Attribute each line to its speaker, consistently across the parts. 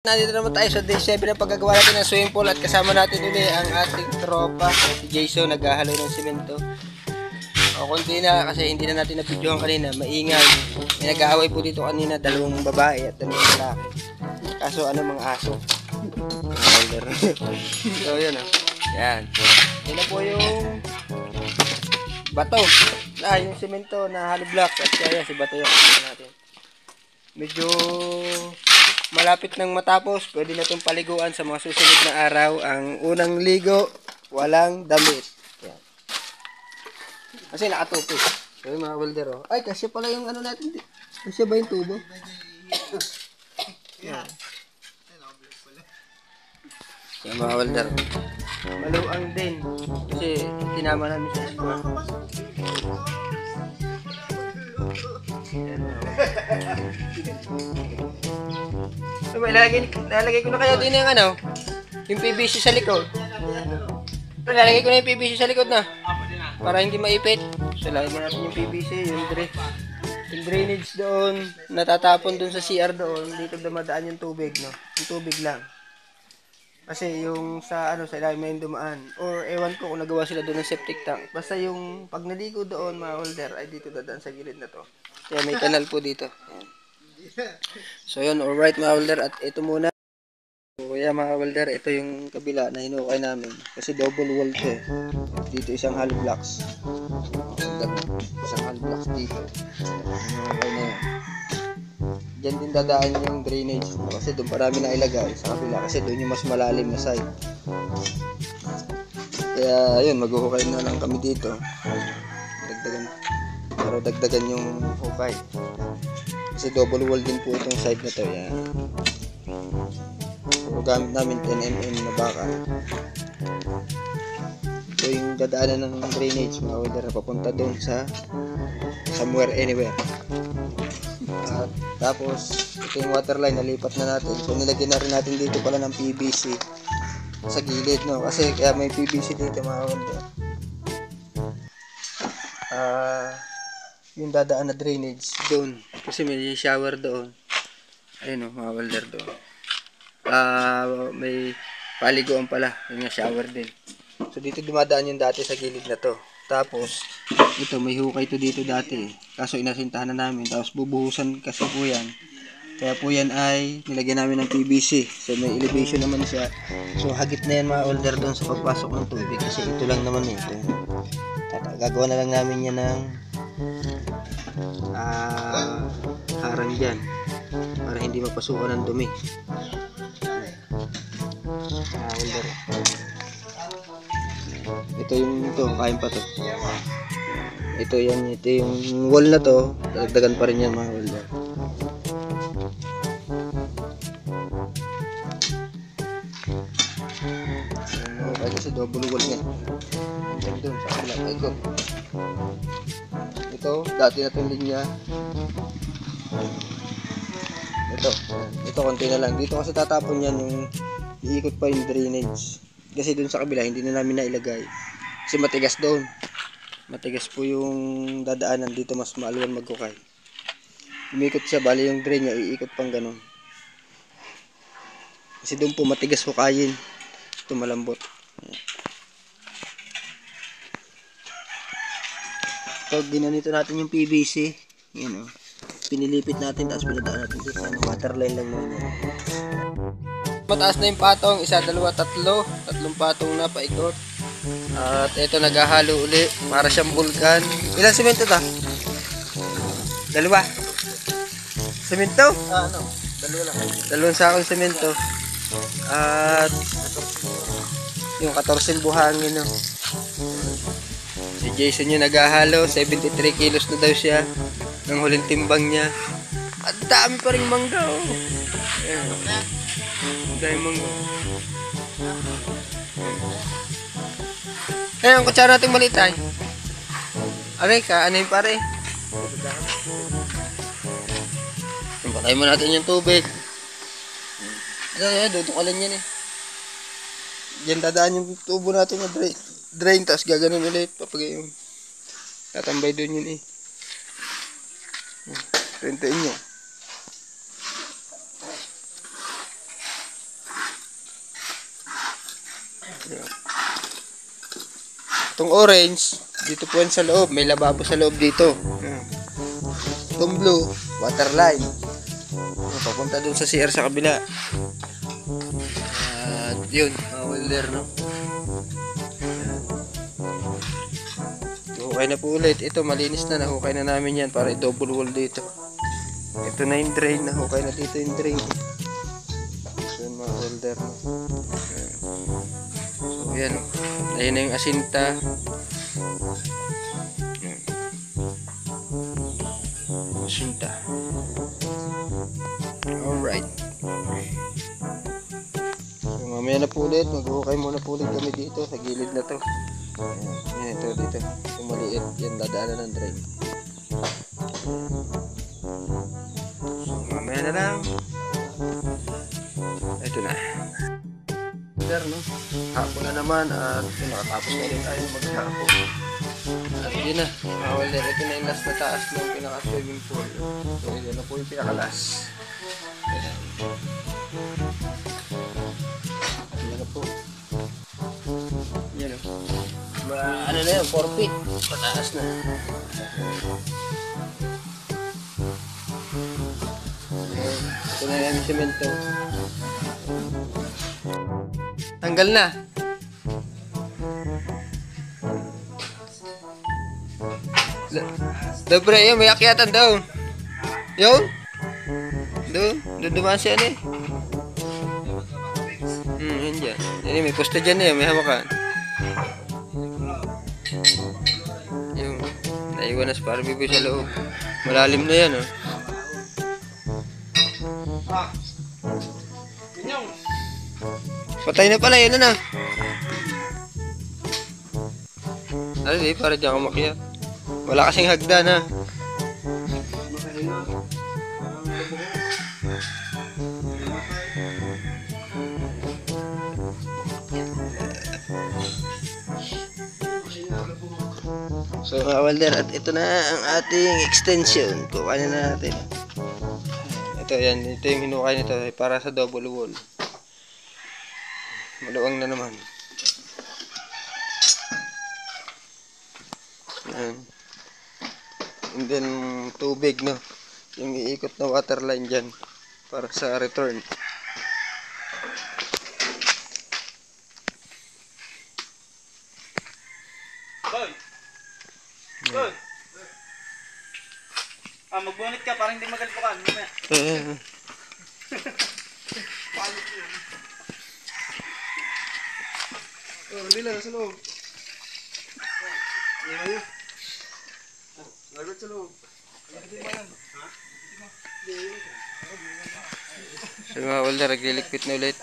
Speaker 1: Nandito naman tayo sa day 7 ng paggagawa natin ng swimming pool at kasama natin uli ang ating tropa, si Jason, naghahalo ng simento. O konti na kasi hindi na natin na-videohan kanina, maingay. May nag-aaway po dito kanina, dalawang babae at dalawang lalaki. Kaso ano, mga aso. So yun o. Yan. Yan na po yung bato. Yung simento na hollow block at kaya si bato yung kasama natin. Medyo malapit nang matapos, pwede na itong paliguan sa mga susunod na araw. Ang unang ligo, walang damit. Yan. Kasi nakatupi. So yung mga welder, oh. Ay, kasi pala yung ano natin. Kasi ba yung tubo? Yan. So yung mga welder. Maluang din. Kasi tinama namin sa mga. So, lalagay ko na kayo din yung ano, yung PVC sa likod. Lalagay ko na yung PVC sa likod na. Para hindi maipit. So, lalagay natin yung PVC, yung drainage doon, natatapon doon sa CR doon, dito dumadaan yung tubig, no? Yung tubig lang. Kasi yung sa ano, sa ilalim na yung dumaan. Or ewan ko kung nagawa sila doon ng septic tank. Basta yung pag naligo doon, mga holder, ay dito dadaan sa gilid na to. Kaya may kanal po dito. Ayan. So yun, alright mga welder, at ito muna. So kaya mga welder, ito yung kabila na hinukay namin. Kasi double wall to eh. Dito isang hollow blocks. Isang hollow blocks dito. Hinukay na yun. Diyan din dadaan yung drainage. Kasi doon parami na ilagay sa kabila. Kasi doon yung mas malalim na side. Kaya yun, maghuhukay na lang kami dito. Dagdagan yung hukay. Kasi double wall din po itong side na to. Yan. So, gamit namin 10mm na baka. So yung dadaanan ng drainage mga welder papunta doon sa somewhere anywhere. At tapos ito yung waterline, nalipat na natin. So nilagyan na rin natin dito pala ng PVC sa gilid, no? Kasi kaya may PVC dito mga welder. Yung dadaan na drainage doon. Kasi may shower doon. Ayun o, mga welder doon. May paliguan pala. Yung nga shower din. So dito dumadaan yung dati sa gilid na to. Tapos, ito may hukay to dito dati. Kaso inasintahan na namin. Tapos bubuhusan kasi po yan. Kaya po yan ay nilagyan namin ng PVC. So may elevation naman siya. So hagip na yan mga welder doon sa pagpasok ng tubig. Kasi ito lang naman eh. Ito. Gagawa na lang namin yan ng harang dyan para hindi mapasukan ng dumi. Ito yung kain pa to. Ito yung wall na to, dagdagan pa rin yan mga welder. Kasi double wall yan. Doon sa kabila. Ito, dati na itong linya. Ito konti na lang. Dito kasi tatapon yan yung iikot pa yung drainage. Kasi doon sa kabila hindi na namin nailagay. Kasi matigas doon. Matigas po yung dadaanan dito, mas maaluan magkukay. Umikot siya, bali yung drain niya iikot pang ganun. Kasi doon po matigas hukayin. Ito malambot. So ginanito natin yung PVC. Yan o. Pinilipit natin tapos pinadaan natin dito sa waterline lang naman. Mataas na yung patong, isa, dalawa, tatlong patong na paikot. At ito naghahalo uli para siyang bulkan. Ilang semento ta? Dalawa. Semento? Dalawa lang. Dalawang sakong semento. At yung 14 buhangin no. Si Jason yung naghahalo, 73 kilos na daw siya ng huling timbang niya. At dami pa rin mangga oh. Ayan. Dami mangga. Ayan ang kutsara natin maliit ay. Aray ka, ano yung pare? Patay mo natin yung tubig. Dudukalan yan eh. Diyan dadaan yung tubo natin na drain, tapos gaganon ulit. Papagay yung tatambay doon yun eh. Rentain nyo. Ayan. Itong orange, dito po yan sa loob. May lababo sa loob dito. Ayan. Itong blue, water line. Ayan, papunta dun sa CR sa kabila. At yun, mga welder, no? Hukay na po ulit. Ito, malinis na. Nahukay na namin yan para i-double wall dito. Ito na yung drain. Nahukay na dito yung drain. So, yun, mga welder, no? Ayan. So, yan. Ayun na yung asinta. Ayan. Asinta. Alright. So, mamaya na po ulit. Maghukay muna po ulit kami dito sa gilid na to. Ayan, ito dito. Kung maliit, yan dadaanan ng drain. So, mamaya na lang. Ito na. No? Hapon na naman at nakatapos na rin tayo maghapon. At yun na, mga welder. Ito na yung last na taas ng pinaka-swimming pool. So, yun na po yung pinaka-last. Ayan. Yan na po. Yan o. Ano na yun, 4 feet. Pataas na. Ito na yung semento. Tanggal na. Dobre, yun, may akyatan daw. Yun? Doon dumaan siya na eh. Yun dyan. Yan, may posta dyan eh, may hawakan. Yung, naiwan na sa parbibo sa loob. Malalim na yan, oh. Patay na pala, yun na. Ano eh, para dyan kumakyat. Wala kasing hagdan, ha. So mga welder, at ito na ang ating extension. Kukuha na natin. Ito yan, ito yung hinukay nito para sa double wall. Maluwang na naman. Yan. And then tubig, no, yung iikot na water line dyan para sa return.
Speaker 2: Boy! Boy! Magbunit ka para hindi magalpukan. Palit yun. Hindi lang sa loob. Lagot sa loob.
Speaker 1: So mga welder, naglilikpit na ulit.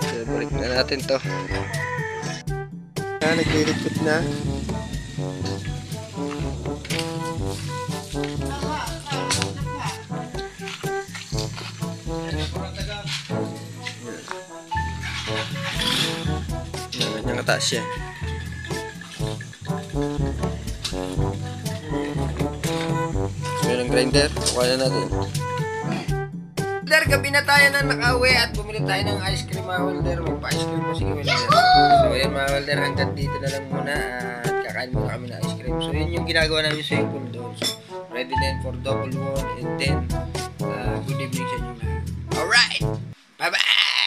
Speaker 1: So, balik na natin to. Naglilikpit na. Ganyan kataas siya. Mayroong grinder, kukuha na natin. Welder, gabi na tayo na nakauwi at bumili tayo ng ice cream, mga welder. May pa-ice cream po, sige welder. So yan mga welder, hanggang dito na lang muna at kakain muna kami ng ice cream. So yun yung ginagawa namin sa pool doon. So ready na for double wall and then good evening sa inyo. Alright! Bye-bye!